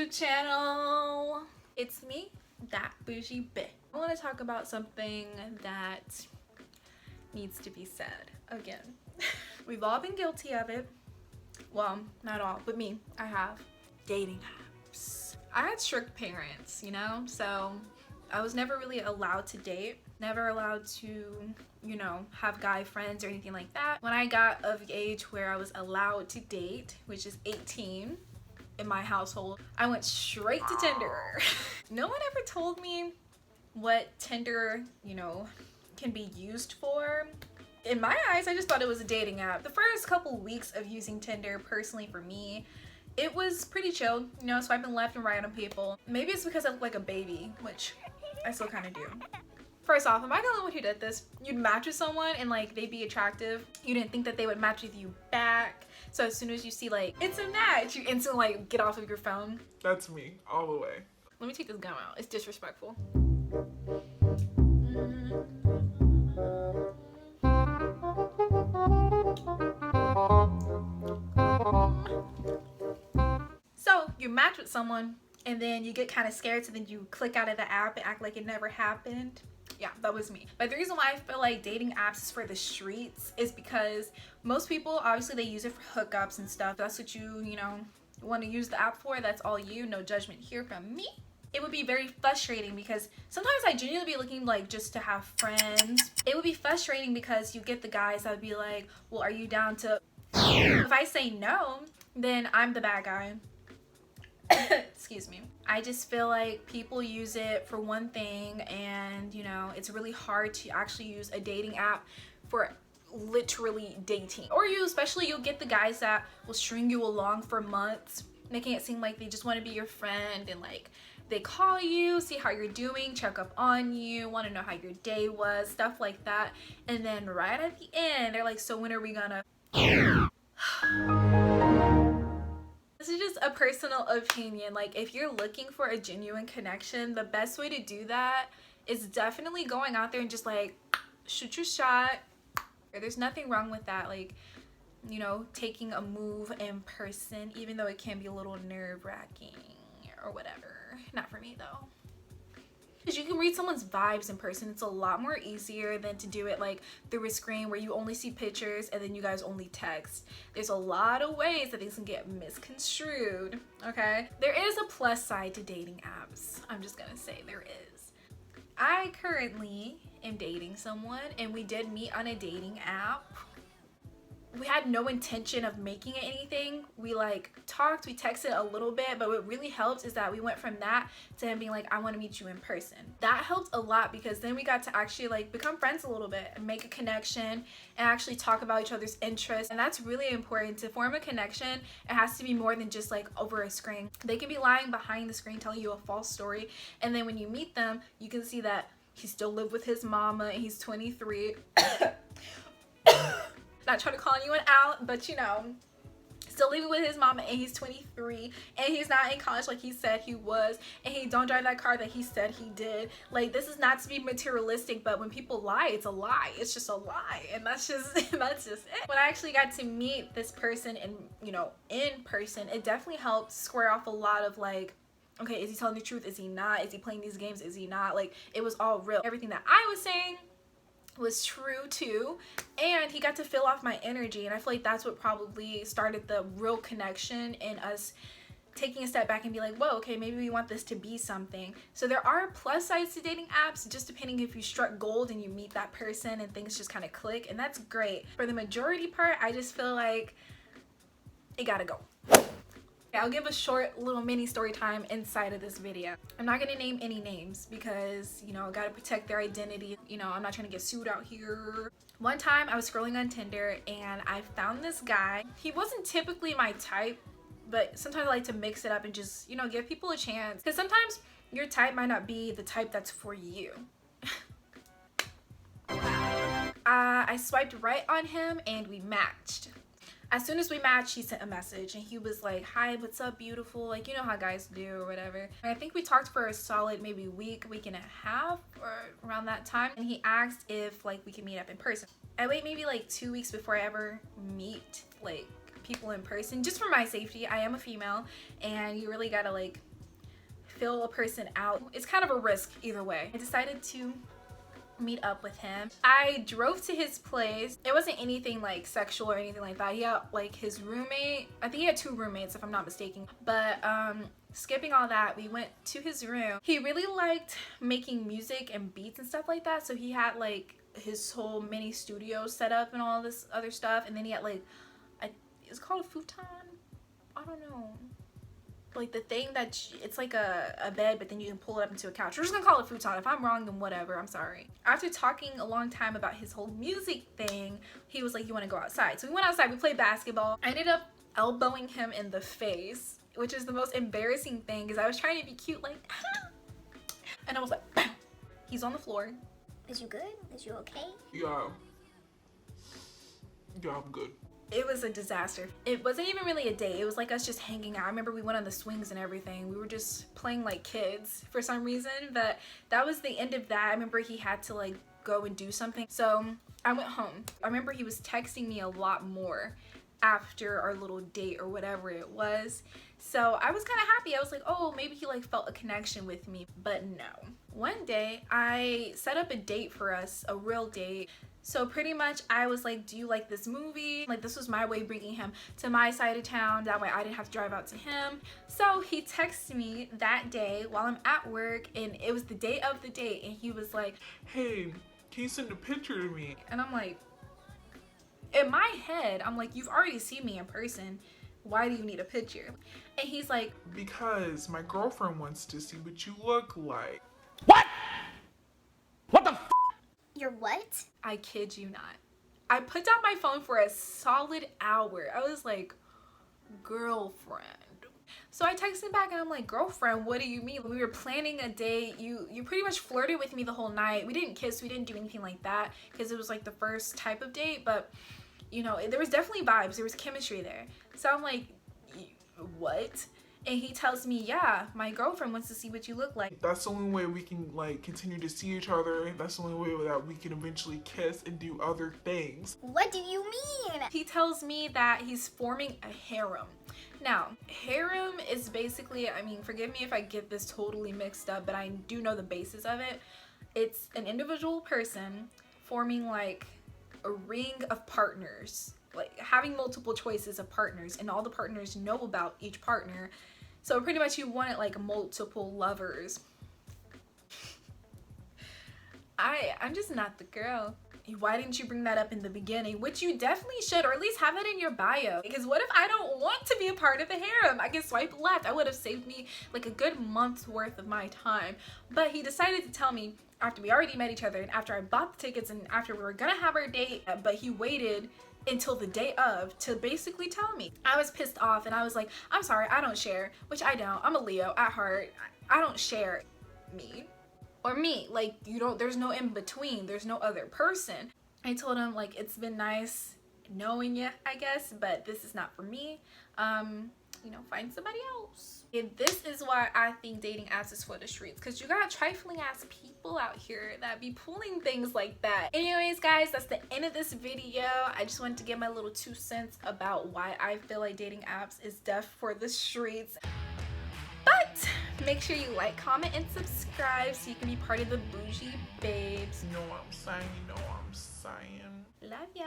YouTube channel. It's me, that bougie bitch. I want to talk about something that needs to be said again. We've all been guilty of it. Well, not all, but me. I have. Dating apps. I had strict parents, you know, so I was never really allowed to date, never allowed to, you know, have guy friends or anything like that. When I got of age where I was allowed to date, which is 18 in my household, I went straight to Tinder. No one ever told me what Tinder, you know, can be used for. In my eyes, I just thought it was a dating app. The first couple weeks of using Tinder, personally for me, it was pretty chill, you know, swiping left and right on people. Maybe it's because I look like a baby, which I still kind of do. First off, am I the only one who did this? You'd match with someone and like they'd be attractive. You didn't think that they would match with you back. So as soon as you see like, it's a match, you instantly like get off of your phone. That's me, all the way. Let me take this gum out. It's disrespectful. So you match with someone and then you get kind of scared, so then you click out of the app and act like it never happened. Yeah, that was me. But the reason why I feel like dating apps is for the streets is because most people, obviously they use it for hookups and stuff. That's what you know, want to use the app for. That's all you. No judgment here from me. It would be very frustrating because sometimes I genuinely be looking like just to have friends. It would be frustrating because you get the guys that would be like, well, are you down to... If I say no, then I'm the bad guy. Excuse me. I just feel like people use it for one thing, and you know, it's really hard to actually use a dating app for literally dating. Or you'll get the guys that will string you along for months, making it seem like they just want to be your friend, and like they call you, see how you're doing, check up on you, want to know how your day was, stuff like that. And then right at the end, they're like, so when are we gonna... This is just a personal opinion. Like, if you're looking for a genuine connection, the best way to do that is definitely going out there and just like shoot your shot. There's nothing wrong with that, like, you know, taking a move in person, even though it can be a little nerve-wracking or whatever. Not for me though. Because you can read someone's vibes in person. It's a lot more easier than to do it like through a screen where you only see pictures and then you guys only text. There's a lot of ways that things can get misconstrued, okay? There is a plus side to dating apps. I'm just gonna say there is. I currently am dating someone and we did meet on a dating app. We had no intention of making it anything. We like talked, we texted a little bit, but what really helped is that we went from that to him being like, I want to meet you in person. That helped a lot because then we got to actually like become friends a little bit and make a connection and actually talk about each other's interests. And that's really important. To form a connection, it has to be more than just like over a screen. They can be lying behind the screen telling you a false story, and then when you meet them, you can see that he still lived with his mama and he's 23. Not trying to call anyone out, but you know, still living with his mama and he's 23 and he's not in college like he said he was, and he don't drive that car that he said he did. Like, this is not to be materialistic, but when people lie, it's a lie. It's just a lie, and that's just it. When I actually got to meet this person and, you know, in person, it definitely helped square off a lot of like, okay, is he telling the truth? Is he not? Is he playing these games? Is he not? Like, it was all real. Everything that I was saying was true too, and he got to fill off my energy, and I feel like that's what probably started the real connection in us taking a step back and be like, whoa, okay, maybe we want this to be something. So there are plus sides to dating apps, just depending if you struck gold and you meet that person and things just kind of click, and that's great. For the majority part, I just feel like it gotta go. I'll give a short little mini story time inside of this video. I'm not gonna name any names because, you know, gotta protect their identity. You know, I'm not trying to get sued out here. One time I was scrolling on Tinder and I found this guy. He wasn't typically my type, but sometimes I like to mix it up and just, you know, give people a chance. Because sometimes your type might not be the type that's for you. I swiped right on him and we matched. As soon as we matched, he sent a message and he was like, hi, what's up, beautiful? Like, you know how guys do or whatever. And I think we talked for a solid maybe week and a half or around that time. And he asked if like we could meet up in person. I wait maybe like 2 weeks before I ever meet like people in person, just for my safety. I am a female and you really gotta like fill a person out. It's kind of a risk either way. I decided to meet up with him. I drove to his place. It wasn't anything like sexual or anything like that. He had like his roommate. I think he had 2 roommates if I'm not mistaken. But skipping all that, we went to his room. He really liked making music and beats and stuff like that. So he had like his whole mini studio set up and all this other stuff. And then he had like, it's called a futon? I don't know. Like the thing that it's like a bed, but then you can pull it up into a couch. We're just gonna call it futon. If I'm wrong, then whatever, I'm sorry. After talking a long time about his whole music thing, he was like, you want to go outside? So we went outside, we played basketball. I ended up elbowing him in the face, which is the most embarrassing thing because I was trying to be cute, like and I was like he's on the floor. Is you good? Is you okay? Yeah, I'm good. It was a disaster. It wasn't even really a date. It was like us just hanging out. I remember we went on the swings and everything. We were just playing like kids for some reason, but that was the end of that. I remember he had to like go and do something. So I went home. I remember he was texting me a lot more after our little date or whatever it was. So I was kind of happy. I was like, oh, maybe he like felt a connection with me, but no. One day I set up a date for us, a real date. So pretty much I was like, do you like this movie? Like this was my way of bringing him to my side of town. That way I didn't have to drive out to him. So he texted me that day while I'm at work, and it was the day of the date, and he was like, Hey, can you send a picture to me? and I'm like, in my head, I'm like, you've already seen me in person. Why do you need a picture? And he's like, Because my girlfriend wants to see what you look like. What? What the f? Your what? I kid you not. I put down my phone for a solid hour. I was like, girlfriend. So I texted back and I'm like, girlfriend, what do you mean? We were planning a date. You pretty much flirted with me the whole night. We didn't kiss. We didn't do anything like that because it was like the first type of date. But, you know, there was definitely vibes. There was chemistry there. So I'm like, what? And he tells me, yeah, my girlfriend wants to see what you look like. That's the only way we can like continue to see each other. That's the only way that we can eventually kiss and do other things. What do you mean? He tells me that he's forming a harem. Now, harem is basically, I mean, forgive me if I get this totally mixed up, but I do know the basis of it. It's an individual person forming like a ring of partners, like having multiple choices of partners, and all the partners know about each partner. So pretty much you want it like multiple lovers. I'm just not the girl. Why didn't you bring that up in the beginning? Which you definitely should, or at least have it in your bio. Because what if I don't want to be a part of the harem? I can swipe left. I would have saved me like a good month's worth of my time. But he decided to tell me after we already met each other, and after I bought the tickets, and after we were gonna have our date, but he waited until the day of to basically tell me. I was pissed off and I was like, I'm sorry, I don't share, which I don't. I'm a Leo at heart. I don't share me. Or me, like, you don't, there's no in between, there's no other person. I told him like, it's been nice knowing you, I guess, but this is not for me. You know, find somebody else. And this is why I think dating apps is for the streets, because you got trifling ass people out here that be pulling things like that. Anyways guys, that's the end of this video. I just wanted to give my little 2 cents about why I feel like dating apps is deaf for the streets. But make sure you like, comment, and subscribe so you can be part of the bougie babes. You know what I'm saying? You know what I'm saying? Love ya.